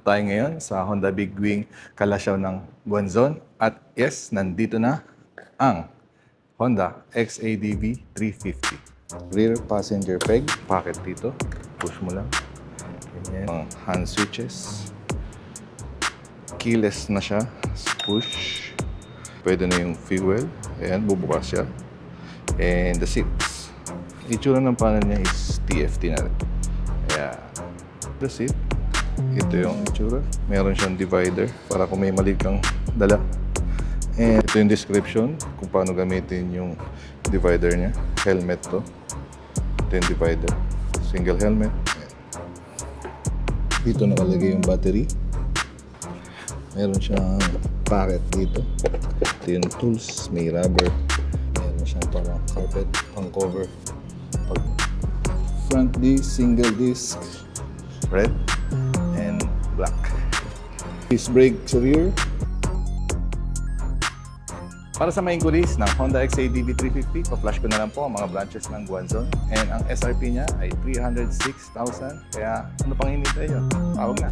tayo ngayon sa Honda Big Wing Kalasyaw ng Guanzon. At yes, nandito na ang Honda XADV 350. Rear passenger peg, pocket dito. Push mo lang. Ganyan. Ang hand switches. Keyless na siya. Push. Pwede na yung fuel. Ayan, bubukas siya. And the seats. Itsura ng panel niya is TFT na rin. Ayan. The seat. Ito yung itsura. Meron siyang divider para kung may mali kang dala. And ito yung description kung paano gamitin yung divider niya. Helmet to. Ito yung divider. Single helmet. Dito nakalagay yung battery. Meron siyang pocket dito. Ito yung tools. May rubber. Meron siyang parang carpet pang cover. Front disc, single disc. Red and black. Disc brake sa rear. Para sa mga inquiries ng Honda XADV 350, pa-flash ko na lang po ang mga branches ng Guanzon. And ang SRP niya ay 306,000. Kaya ano pang hinihintay nyo? Tawag na.